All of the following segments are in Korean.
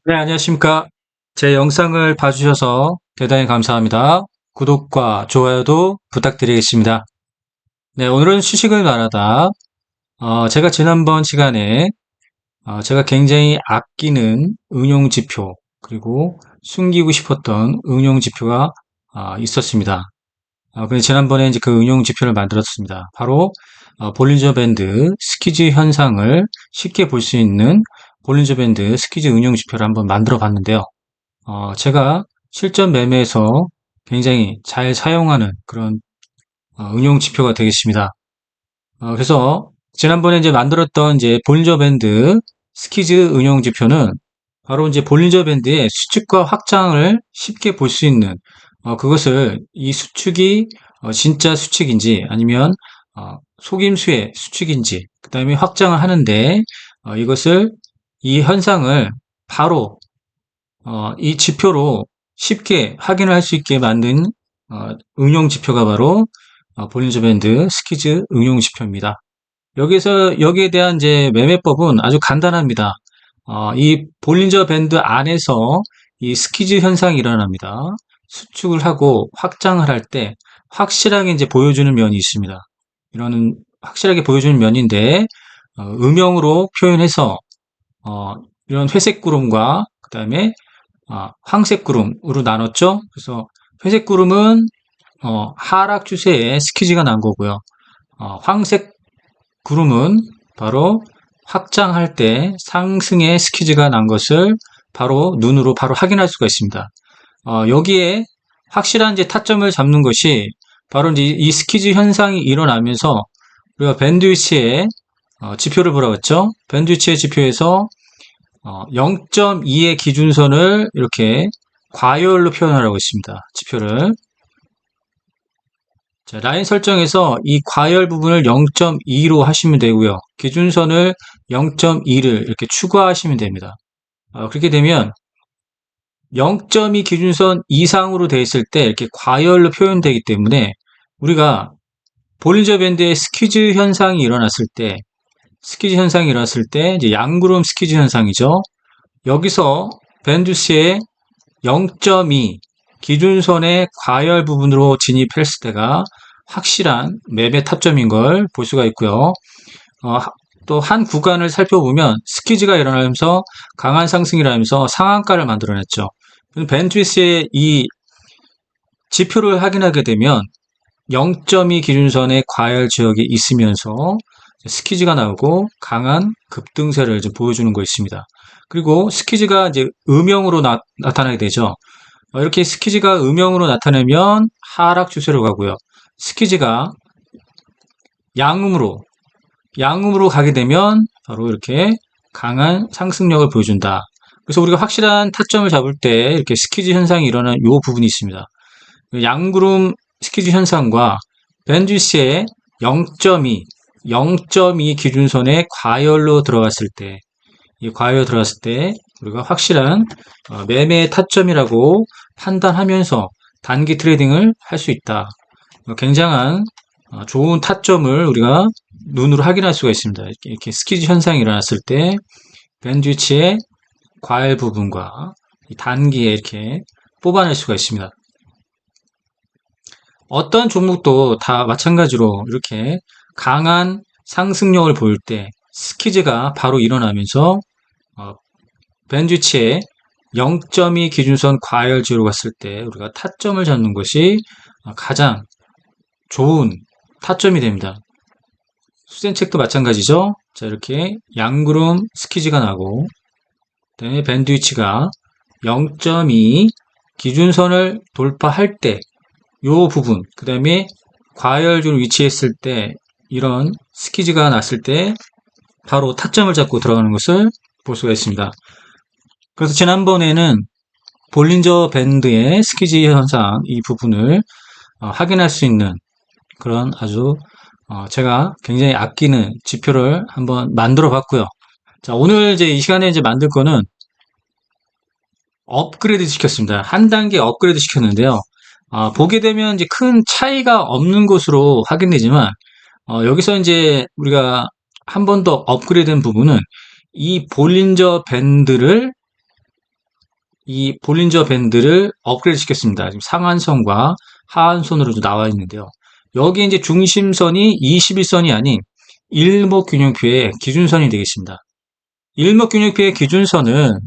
네, 안녕하십니까. 제 영상을 봐주셔서 대단히 감사합니다. 구독과 좋아요도 부탁드리겠습니다. 네, 오늘은 수식을 말하다. 제가 지난번 시간에 제가 굉장히 아끼는 응용지표, 그리고 숨기고 싶었던 응용지표가 있었습니다. 근데 지난번에 이제 그 응용지표를 만들었습니다. 바로 볼린저 밴드 스키즈 현상을 쉽게 볼 수 있는 볼린저 밴드 스키즈 응용지표를 한번 만들어 봤는데요. 제가 실전 매매에서 굉장히 잘 사용하는 그런 응용 지표가 되겠습니다. 그래서 지난번에 이제 만들었던 이제 볼린저 밴드 스키즈 응용 지표는 바로 이제 볼린저 밴드의 수축과 확장을 쉽게 볼 수 있는 그것을 이 수축이 진짜 수축인지 아니면 속임수의 수축인지 그 다음에 확장을 하는데 이것을 이 현상을 바로 이 지표로 쉽게 확인을 할 수 있게 만든 응용 지표가 바로 볼린저 밴드 스키즈 응용 지표입니다. 여기에 대한 이제 매매법은 아주 간단합니다. 이 볼린저 밴드 안에서 이 스키즈 현상이 일어납니다. 수축을 하고 확장을 할 때 확실하게 이제 보여주는 면이 있습니다. 이런 확실하게 보여주는 면인데 음영으로 표현해서 이런 회색 구름과 그 다음에 황색 구름으로 나눴죠. 그래서 회색 구름은 하락 추세에 스키즈가 난 거고요. 황색 구름은 바로 확장할 때 상승의 스키즈가 난 것을 바로 눈으로 바로 확인할 수가 있습니다. 여기에 확실한 이제 타점을 잡는 것이 바로 이제 이 스키즈 현상이 일어나면서 우리가 밴드위치의 지표를 보라고 했죠. 밴드위치의 지표에서 0.2의 기준선을 이렇게 과열로 표현하라고 했습니다. 지표를. 자, 라인 설정에서 이 과열 부분을 0.2로 하시면 되고요. 기준선을 0.2를 이렇게 추가하시면 됩니다. 그렇게 되면 0.2 기준선 이상으로 되어 있을 때 이렇게 과열로 표현되기 때문에 우리가 볼린저 밴드의 스키즈 현상이 일어났을 때 이제 양구름 스키즈 현상이죠. 여기서 밴드스의 0.2 기준선의 과열 부분으로 진입했을 때가 확실한 매매 타점인 걸 볼 수가 있고요. 또 한 구간을 살펴보면 스키즈가 일어나면서 강한 상승이라면서 상한가를 만들어냈죠. 밴드위스의 이 지표를 확인하게 되면 0.2 기준선의 과열 지역이 있으면서 스키즈가 나오고 강한 급등세를 이제 보여주는 거 있습니다. 그리고 스키즈가 이제 음영으로 나타나게 되죠. 이렇게 스키즈가 음영으로 나타내면 하락 추세로 가고요. 스키즈가 양음으로 가게 되면 바로 이렇게 강한 상승력을 보여준다. 그래서 우리가 확실한 타점을 잡을 때 이렇게 스키즈 현상이 일어나는 이 부분이 있습니다. 양구름 스키즈 현상과 밴드위스의 0.2 기준선의 과열로 들어갔을 때, 이 과열 들어갔을 때 우리가 확실한 매매 타점이라고 판단하면서 단기 트레이딩을 할 수 있다. 굉장한 좋은 타점을 우리가 눈으로 확인할 수가 있습니다. 이렇게 스키즈 현상이 일어났을 때 밴드위치의 과열 부분과 단기에 이렇게 뽑아낼 수가 있습니다. 어떤 종목도 다 마찬가지로 이렇게 강한 상승력을 보일 때 스키즈가 바로 일어나면서 밴드위치의 0.2 기준선 과열지로 갔을 때 우리가 타점을 잡는 것이 가장 좋은 타점이 됩니다. 수sen책도 마찬가지죠. 자, 이렇게 양구름 스키즈가 나고 그다음에 밴드위치가 0.2 기준선을 돌파할 때 이 부분, 그 다음에 과열줄 위치했을 때 이런 스키즈가 났을 때 바로 타점을 잡고 들어가는 것을 볼 수가 있습니다. 그래서 지난번에는 볼린저 밴드의 스키즈 현상 이 부분을 확인할 수 있는 그런 아주 제가 굉장히 아끼는 지표를 한번 만들어 봤고요. 자, 오늘 이제 이 시간에 이제 만들 거는 업그레이드 시켰습니다. 한 단계 업그레이드 시켰는데요. 보게 되면 이제 큰 차이가 없는 것으로 확인되지만, 여기서 이제 우리가 한 번 더 업그레이드 된 부분은 이 볼린저 밴드를 이 볼린저 밴드를 업그레이드 시켰습니다. 지금 상한선과 하한선으로 나와 있는데요. 여기 이제 중심선이 21선이 아닌 일목균형표의 기준선이 되겠습니다. 일목균형표의 기준선은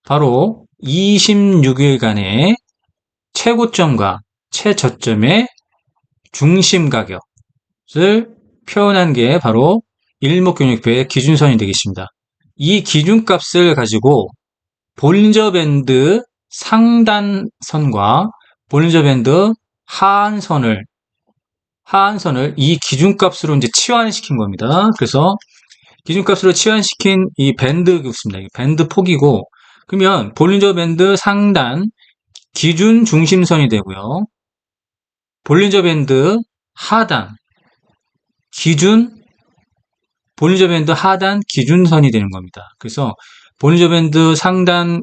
바로 26일간의 최고점과 최저점의 중심 가격을 표현한 게 바로 일목균형표의 기준선이 되겠습니다. 이 기준값을 가지고 볼린저 밴드 상단선과 볼린저 밴드 하한선을 이 기준값으로 이제 치환시킨 겁니다. 그래서 기준값으로 치환시킨 이 밴드 값입니다. 밴드 폭이고, 그러면 볼린저 밴드 상단 기준 중심선이 되고요. 볼린저 밴드 하단 볼린저 밴드 하단 기준선이 되는 겁니다. 그래서 볼린저 밴드 상단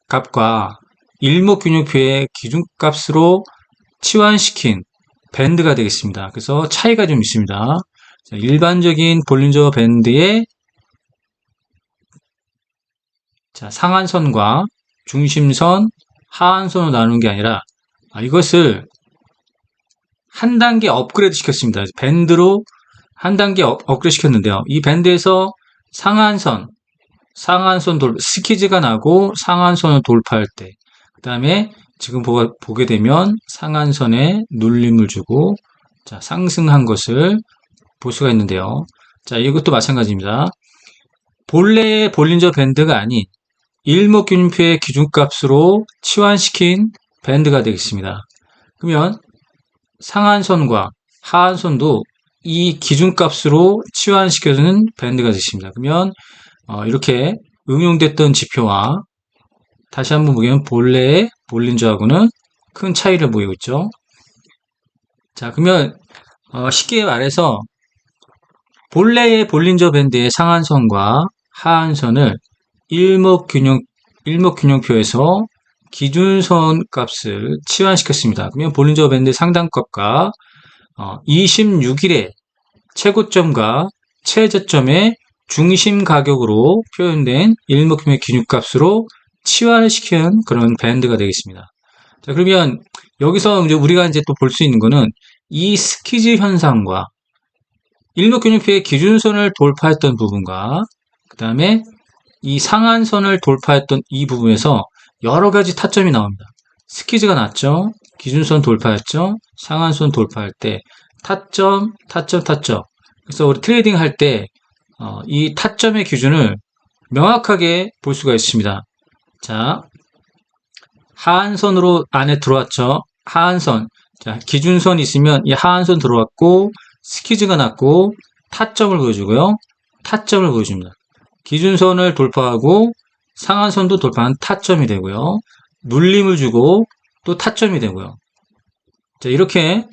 값과 일목균형표의 기준값으로 치환시킨 밴드가 되겠습니다. 그래서 차이가 좀 있습니다. 자, 일반적인 볼린저 밴드의 상한선과 중심선, 하한선으로 나누는 게 아니라 이것을 한 단계 업그레이드 시켰습니다. 밴드로 한 단계 업그레이드 시켰는데요. 이 밴드에서 상한선 스키즈가 나고 상한선을 돌파할 때, 그 다음에 지금 보게 되면 상한선에 눌림을 주고 상승한 것을 볼 수가 있는데요. 자, 이것도 마찬가지입니다. 본래의 볼린저 밴드가 아닌 일목균표의 기준값으로 치환시킨 밴드가 되겠습니다. 그러면 상한선과 하한선도 이 기준값으로 치환시켜주는 밴드가 되겠습니다. 그러면 이렇게 응용됐던 지표와 다시 한번 보면 본래의 볼린저하고는 큰 차이를 보이고 있죠. 자, 그러면 쉽게 말해서 본래의 볼린저 밴드의 상한선과 하한선을 일목균형표에서 기준선 값을 치환시켰습니다. 그러면 볼린저 밴드 상단값과 26일의 최고점과 최저점의 중심 가격으로 표현된 일목균형의 기준값으로 치환시킨 그런 밴드가 되겠습니다. 자, 그러면 여기서 이제 우리가 이제 또 볼 수 있는 거는 이 스키즈 현상과 일목균형표의 기준선을 돌파했던 부분과 그 다음에 이 상한선을 돌파했던 이 부분에서 여러 가지 타점이 나옵니다. 스키즈가 났죠. 기준선 돌파했죠. 상한선 돌파할 때 타점. 그래서 우리 트레이딩 할 때 이 타점의 기준을 명확하게 볼 수가 있습니다. 자, 하한선으로 안에 들어왔죠. 하한선. 자, 기준선이 있으면 이 하한선 들어왔고 스키즈가 났고 타점을 보여주고요. 타점을 보여줍니다. 기준선을 돌파하고 상한선도 돌파한 타점이 되고요. 눌림을 주고 또 타점이 되고요. 자, 이렇게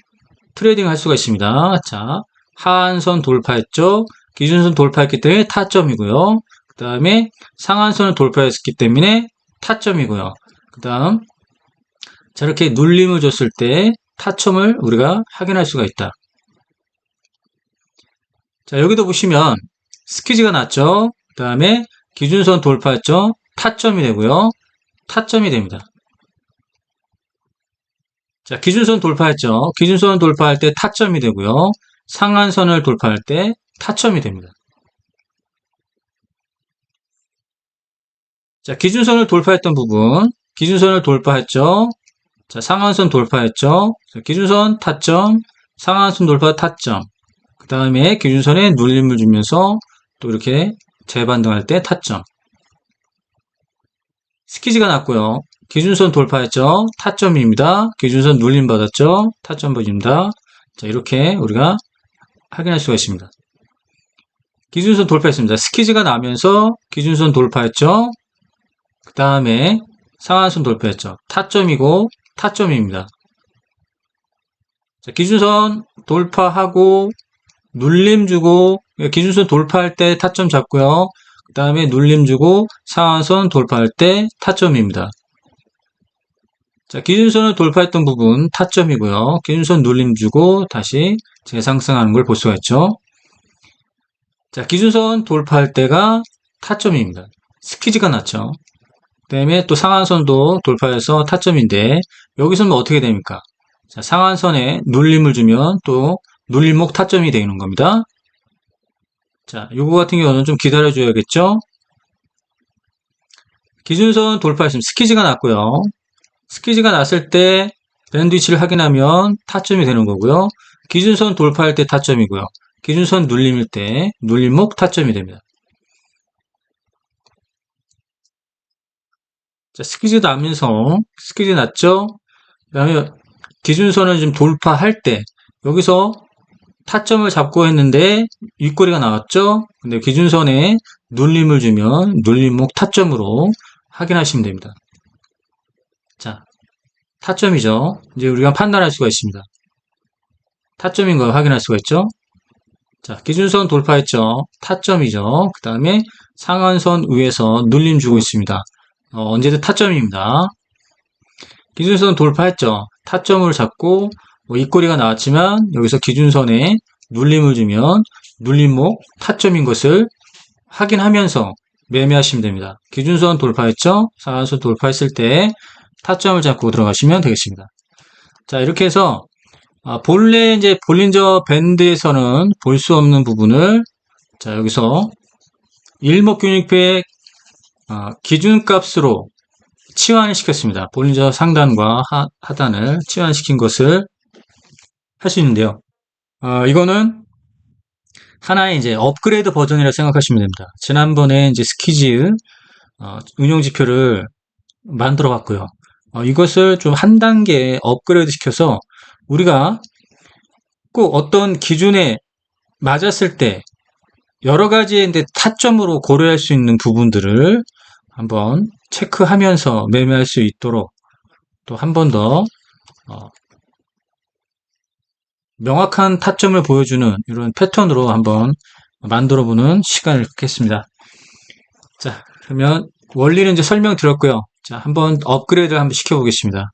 트레이딩 할 수가 있습니다. 자, 하한선 돌파했죠. 기준선 돌파했기 때문에 타점이고요. 그 다음에 상한선을 돌파했기 때문에 타점이고요. 그 다음 자, 이렇게 눌림을 줬을 때 타점을 우리가 확인할 수가 있다. 자, 여기도 보시면 스키즈가 났죠. 그 다음에 기준선 돌파했죠. 타점이 되고요. 타점이 됩니다. 자, 기준선 돌파했죠. 기준선 돌파할 때 타점이 되고요. 상한선을 돌파할 때 타점이 됩니다. 자, 기준선을 돌파했던 부분, 기준선을 돌파했죠. 자, 상한선 돌파했죠. 자, 기준선 타점, 상한선 돌파 타점. 그 다음에 기준선에 눌림을 주면서 또 이렇게 재반등할 때 타점. 스키즈가 났고요. 기준선 돌파했죠. 타점입니다. 기준선 눌림 받았죠. 타점 보입니다. 자, 이렇게 우리가 확인할 수가 있습니다. 기준선 돌파했습니다. 스키즈가 나면서 기준선 돌파했죠. 그 다음에 상한선 돌파했죠. 타점이고 타점입니다. 자, 기준선 돌파하고 눌림 주고 기준선 돌파할 때 타점 잡고요. 그 다음에 눌림 주고 상한선 돌파할 때 타점입니다. 자, 기준선을 돌파했던 부분 타점이고요. 기준선 눌림 주고 다시 재상승하는 걸 볼 수가 있죠. 자, 기준선 돌파할 때가 타점입니다. 스키즈가 났죠. 그 다음에 또 상한선도 돌파해서 타점인데, 여기서는 어떻게 됩니까? 자, 상한선에 눌림을 주면 또 눌림목 타점이 되는 겁니다. 자, 요거 같은 경우는 좀 기다려줘야겠죠? 기준선 돌파했으면 스키즈가 났고요. 스키즈가 났을 때 밴드 위치를 확인하면 타점이 되는 거고요. 기준선 돌파할 때 타점이고요. 기준선 눌림일 때 눌림목 타점이 됩니다. 자, 스키즈 나면서 스키즈 났죠? 그 다음에 기준선을 좀 돌파할 때 여기서 타점을 잡고 했는데 윗꼬리가 나왔죠? 근데 기준선에 눌림을 주면 눌림목 타점으로 확인하시면 됩니다. 자, 타점이죠. 이제 우리가 판단할 수가 있습니다. 타점인 걸 확인할 수가 있죠. 자, 기준선 돌파했죠. 타점이죠. 그 다음에 상한선 위에서 눌림 주고 있습니다. 언제든 타점입니다. 기준선 돌파했죠. 타점을 잡고 윗꼬리가 나왔지만 여기서 기준선에 눌림을 주면 눌림목 타점인 것을 확인하면서 매매하시면 됩니다. 기준선 돌파했죠. 상한선 돌파했을 때 타점을 잡고 들어가시면 되겠습니다. 자, 이렇게 해서 본래 이제 볼린저 밴드에서는 볼 수 없는 부분을 자, 여기서 일목균익표의 기준값으로 치환을 시켰습니다. 볼린저 상단과 하단을 치환시킨 것을 할 수 있는데요. 이거는 하나의 이제 업그레이드 버전이라 생각하시면 됩니다. 지난번에 이제 스키즈 운용 지표를 만들어 봤고요. 이것을 좀 한 단계 업그레이드 시켜서 우리가 꼭 어떤 기준에 맞았을 때 여러 가지의 이제 타점으로 고려할 수 있는 부분들을 한번 체크하면서 매매할 수 있도록 또 한 번 더 명확한 타점을 보여주는 이런 패턴으로 한번 만들어 보는 시간을 갖겠습니다. 자, 그러면 원리는 이제 설명드렸고요. 자, 한번 업그레이드를 한번 시켜보겠습니다.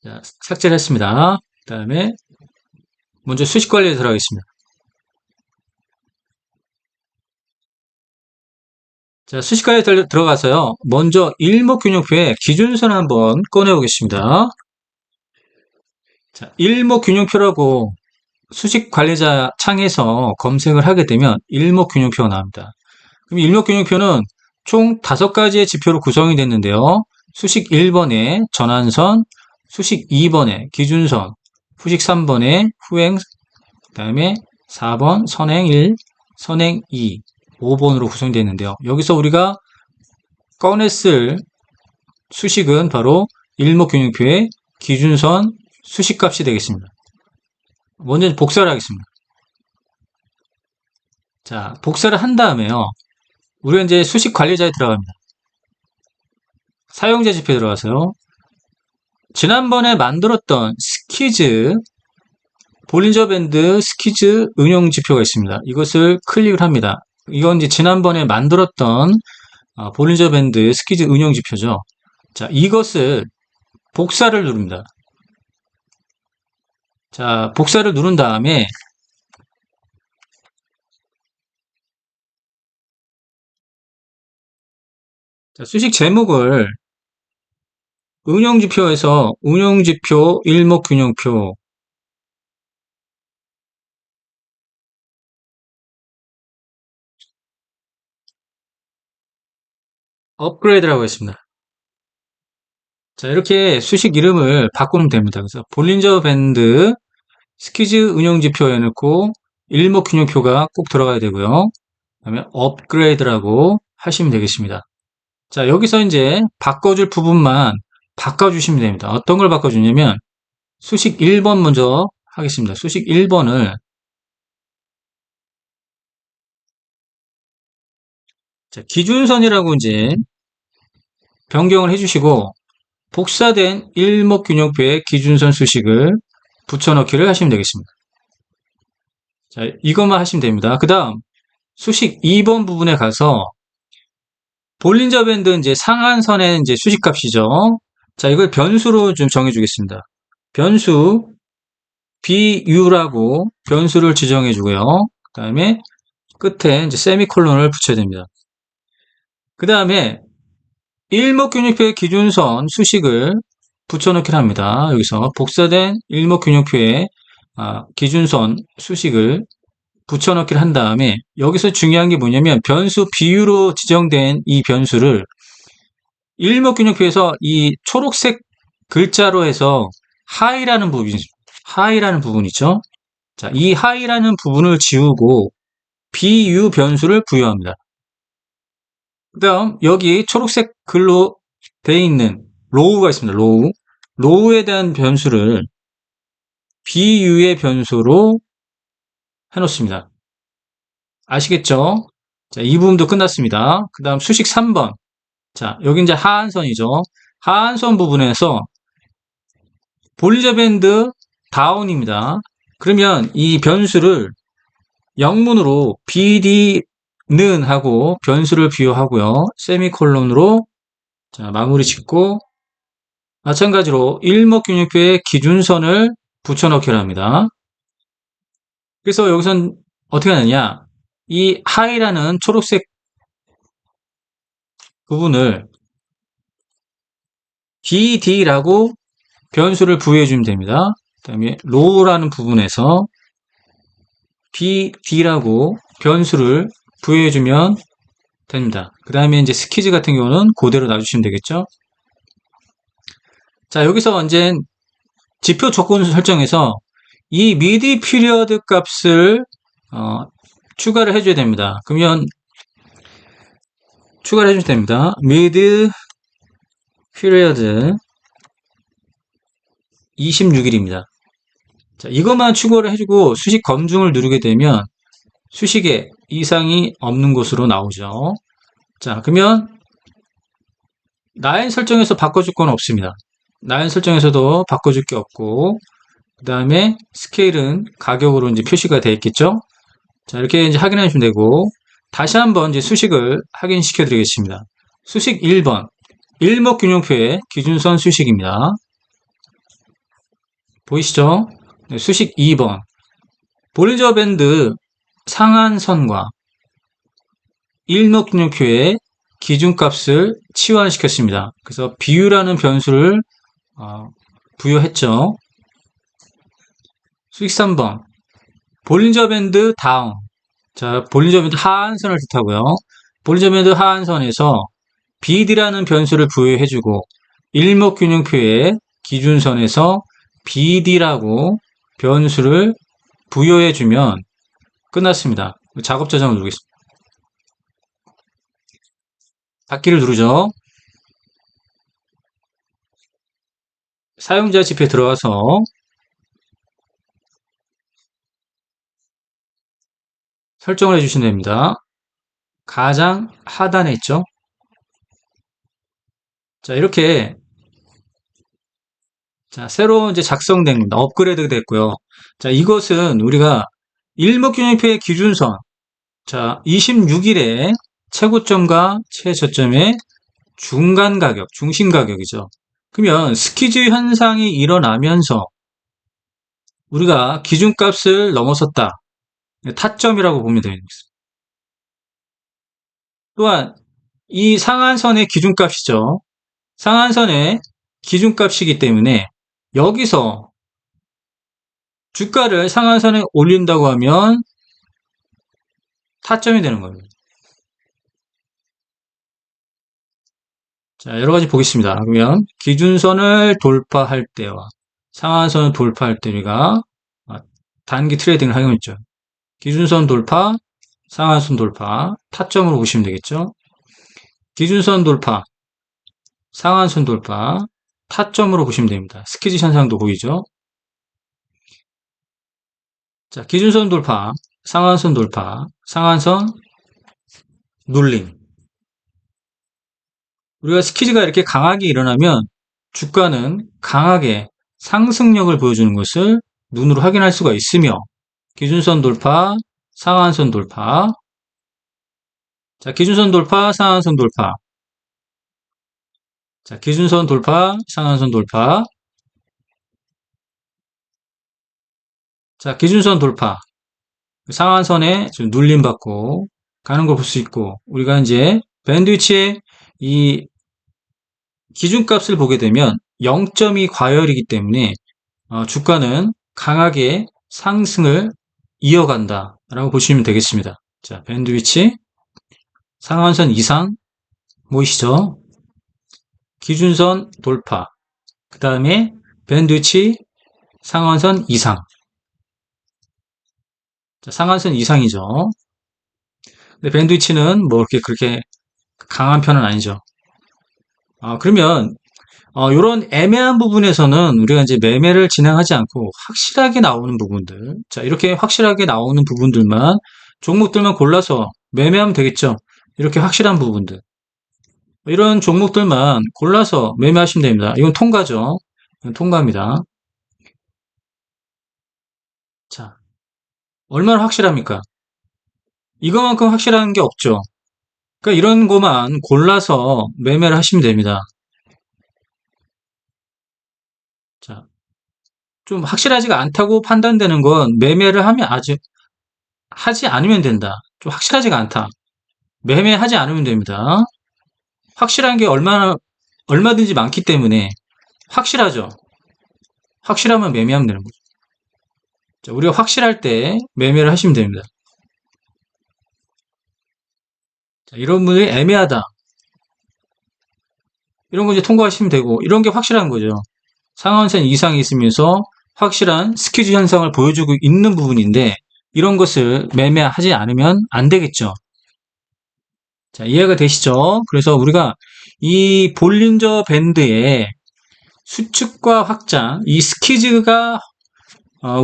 자, 삭제를 했습니다. 그 다음에 먼저 수식 관리에 들어가겠습니다. 자, 수식 관리에 들어가서요. 먼저 일목균형표의 기준선을 한번 꺼내 보겠습니다. 자, 일목균형표라고 수식 관리자 창에서 검색을 하게 되면 일목균형표가 나옵니다. 그럼 일목균형표는 총 5가지의 지표로 구성이 됐는데요. 수식 1번에 전환선, 수식 2번에 기준선, 수식 3번에 후행, 그 다음에 4번 선행 1, 선행 2, 5번으로 구성되어 있는데요. 여기서 우리가 꺼냈을 수식은 바로 일목균형표의 기준선 수식값이 되겠습니다. 먼저 복사를 하겠습니다. 자, 복사를 한 다음에요. 우리가 이제 수식 관리자에 들어갑니다. 사용자 지표에 들어가서요. 지난번에 만들었던 스키즈, 볼린저 밴드 스키즈 응용 지표가 있습니다. 이것을 클릭을 합니다. 이건 이제 지난번에 만들었던 볼린저 밴드 스키즈 응용 지표죠. 자, 이것을 복사를 누릅니다. 자, 복사를 누른 다음에 자, 수식 제목을 응용지표에서 응용지표 일목균형표 업그레이드라고 했습니다. 자, 이렇게 수식 이름을 바꾸면 됩니다. 그래서 볼린저 밴드 스키즈 응용지표 해놓고 일목균형표가 꼭 들어가야 되고요. 그다음에 업그레이드라고 하시면 되겠습니다. 자, 여기서 이제 바꿔줄 부분만 바꿔주시면 됩니다. 어떤 걸 바꿔주냐면 수식 1번 먼저 하겠습니다. 수식 1번을 자, 기준선이라고 이제 변경을 해주시고 복사된 일목균형표의 기준선 수식을 붙여넣기를 하시면 되겠습니다. 자, 이것만 하시면 됩니다. 그 다음 수식 2번 부분에 가서 볼린저 밴드 이제 상한선의 이제 수식값이죠. 자, 이걸 변수로 좀 정해주겠습니다. 변수 BU라고 변수를 지정해주고요. 그 다음에 끝에 이제 세미콜론을 붙여야 됩니다. 그 다음에 일목균형표의 기준선 수식을 붙여넣기를 합니다. 여기서 복사된 일목균형표의 기준선 수식을 붙여넣기를 한 다음에 여기서 중요한 게 뭐냐면 변수 비유로 지정된 이 변수를 일목균형표에서 이 초록색 글자로 해서 하이라는 부분이죠. 자, 이 하이라는 부분을 지우고 비유 변수를 부여합니다. 그 다음 여기 초록색 글로 되어 있는 로우가 있습니다. 로우에 대한 변수를 비유의 변수로 해놓습니다. 아시겠죠? 자, 이 부분도 끝났습니다. 그 다음 수식 3번. 자, 여기 이제 하한선이죠. 하한선 부분에서 볼리저 밴드 다운입니다. 그러면 이 변수를 영문으로 bd는 하고 변수를 비유하고요. 세미콜론으로 자, 마무리 짓고 마찬가지로 일목균형표의 기준선을 붙여넣기를 합니다. 그래서 여기선 어떻게 하느냐? 이 하이라는 초록색 부분을 bd라고 변수를 부여해주면 됩니다. 그 다음에 low라는 부분에서 bd라고 변수를 부여해주면 됩니다. 그 다음에 이제 스키즈 같은 경우는 그대로 놔주시면 되겠죠. 자, 여기서 이제 지표 조건 설정에서 이 midi period 값을 추가를 해줘야 됩니다. 그러면 추가를 해주면 됩니다. mid period 26일입니다. 자, 이것만 추가를 해주고 수식 검증을 누르게 되면 수식에 이상이 없는 것으로 나오죠. 자, 그러면 라인 설정에서 바꿔줄 건 없습니다. 라인 설정에서도 바꿔줄 게 없고, 그 다음에 스케일은 가격으로 이제 표시가 되어 있겠죠? 자, 이렇게 이제 확인해 주시면 되고, 다시 한번 이제 수식을 확인시켜 드리겠습니다. 수식 1번. 일목균형표의 기준선 수식입니다. 보이시죠? 네, 수식 2번. 볼리저 밴드 상한선과 일목균형표의 기준값을 치환시켰습니다. 그래서 비유라는 변수를 부여했죠. 수식 3번. 볼리저 밴드 다운. 자, 볼리저 밴드 하한선을 뜻하고요. 볼리저 밴드 하한선에서 BD라는 변수를 부여해주고 일목균형표의 기준선에서 BD라고 변수를 부여해주면 끝났습니다. 작업 저장을 누르겠습니다. 닫기를 누르죠. 사용자 지표에 들어가서 설정을 해주시면 됩니다. 가장 하단에 있죠. 자, 이렇게 자, 새로 이제 작성된 겁니다. 업그레이드가 됐고요. 자, 이것은 우리가 일목균형표의 기준선, 자, 26일의 최고점과 최저점의 중간 가격, 중심 가격이죠. 그러면 스키즈 현상이 일어나면서 우리가 기준값을 넘어섰다. 타점이라고 보면 되겠습니다. 또한 이 상한선의 기준값이죠. 상한선의 기준값이기 때문에 여기서 주가를 상한선에 올린다고 하면 타점이 되는 겁니다. 자, 여러 가지 보겠습니다. 그러면 기준선을 돌파할 때와 상한선을 돌파할 때 우리가 단기 트레이딩을 하겠죠. 기준선 돌파, 상한선 돌파, 타점으로 보시면 되겠죠. 기준선 돌파, 상한선 돌파, 타점으로 보시면 됩니다. 스키즈 현상도 보이죠. 자, 기준선 돌파, 상한선 돌파, 상한선 눌림. 우리가 스키즈가 이렇게 강하게 일어나면 주가는 강하게 상승력을 보여주는 것을 눈으로 확인할 수가 있으며 기준선 돌파, 상한선 돌파. 자, 기준선 돌파, 상한선 돌파. 자, 기준선 돌파, 상한선 돌파. 자, 기준선 돌파. 상한선에 좀 눌림받고 가는 걸 볼 수 있고, 우리가 이제 밴드위치의 이 기준값을 보게 되면 0점이 과열이기 때문에 주가는 강하게 상승을 이어간다 라고 보시면 되겠습니다. 자, 밴드위치 상한선 이상 보이시죠? 기준선 돌파, 그 다음에 밴드위치 상한선 이상. 자, 상한선 이상이죠. 근데 밴드위치는 뭐 이렇게 그렇게 강한 편은 아니죠. 그러면 이런 애매한 부분에서는 우리가 이제 매매를 진행하지 않고 확실하게 나오는 부분들, 자, 이렇게 확실하게 나오는 부분들만, 종목들만 골라서 매매하면 되겠죠. 이렇게 확실한 부분들. 이런 종목들만 골라서 매매하시면 됩니다. 이건 통과죠. 이건 통과입니다. 자, 얼마나 확실합니까? 이거만큼 확실한 게 없죠. 그러니까 이런 거만 골라서 매매를 하시면 됩니다. 자, 좀 확실하지가 않다고 판단되는 건 매매를 하면 하지 않으면 된다. 좀 확실하지가 않다. 매매하지 않으면 됩니다. 확실한 게 얼마든지 많기 때문에 확실하죠. 확실하면 매매하면 되는 거죠. 자, 우리가 확실할 때 매매를 하시면 됩니다. 자, 이런 분들이 애매하다. 이런 거 이제 통과하시면 되고, 이런 게 확실한 거죠. 상한선 이상이 있으면서 확실한 스퀴즈 현상을 보여주고 있는 부분인데, 이런 것을 매매하지 않으면 안 되겠죠. 자, 이해가 되시죠? 그래서 우리가 이 볼린저 밴드의 수축과 확장, 이 스퀴즈가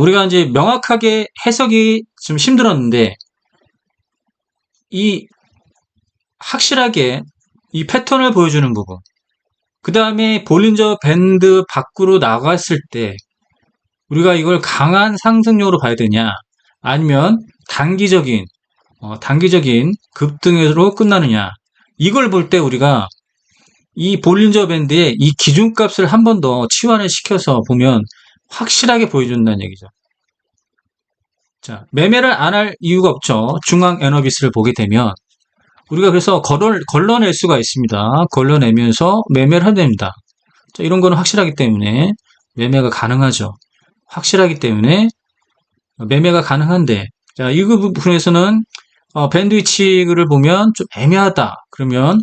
우리가 이제 명확하게 해석이 좀 힘들었는데, 이 확실하게 이 패턴을 보여주는 부분, 그 다음에 볼린저 밴드 밖으로 나갔을 때 우리가 이걸 강한 상승력으로 봐야 되냐, 아니면 단기적인 급등으로 끝나느냐, 이걸 볼 때 우리가 이 볼린저 밴드의 이 기준값을 한 번 더 치환을 시켜서 보면 확실하게 보여준다는 얘기죠. 자, 매매를 안 할 이유가 없죠. 중앙 에너비스를 보게 되면 우리가 그래서 걸러낼 수가 있습니다. 걸러내면서 매매를 하면 됩니다. 자, 이런 거는 확실하기 때문에 매매가 가능하죠. 확실하기 때문에 매매가 가능한데, 자, 이 부분에서는 밴드위치를 보면 좀 애매하다. 그러면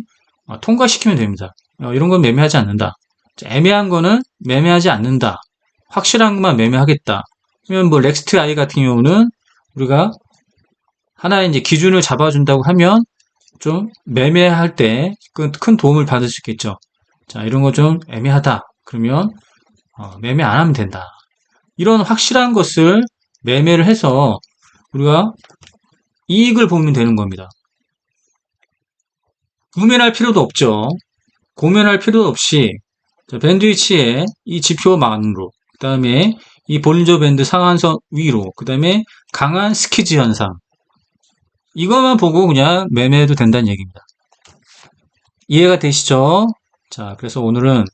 통과시키면 됩니다. 이런 건 매매하지 않는다. 자, 애매한 거는 매매하지 않는다. 확실한 것만 매매하겠다. 그러면 뭐 넥스트 아이 같은 경우는 우리가 하나의 이제 기준을 잡아준다고 하면 좀 매매할 때 큰 도움을 받을 수 있겠죠. 자, 이런 거 좀 애매하다. 그러면 매매 안 하면 된다. 이런 확실한 것을 매매를 해서 우리가 이익을 보면 되는 겁니다. 고민할 필요도 없죠. 고민할 필요도 없이 밴드위치의 이 지표만으로, 그 다음에 이 볼린저 밴드 상한선 위로, 그 다음에 강한 스퀴즈 현상, 이것만 보고 그냥 매매해도 된다는 얘기입니다. 이해가 되시죠? 자, 그래서 오늘은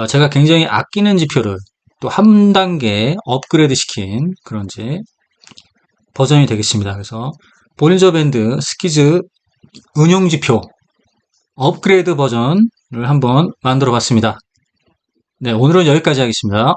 제가 굉장히 아끼는 지표를 또 한 단계 업그레이드 시킨 그런 이제 버전이 되겠습니다. 그래서 볼린저 밴드 스퀴즈 운용 지표 업그레이드 버전을 한번 만들어 봤습니다. 네, 오늘은 여기까지 하겠습니다.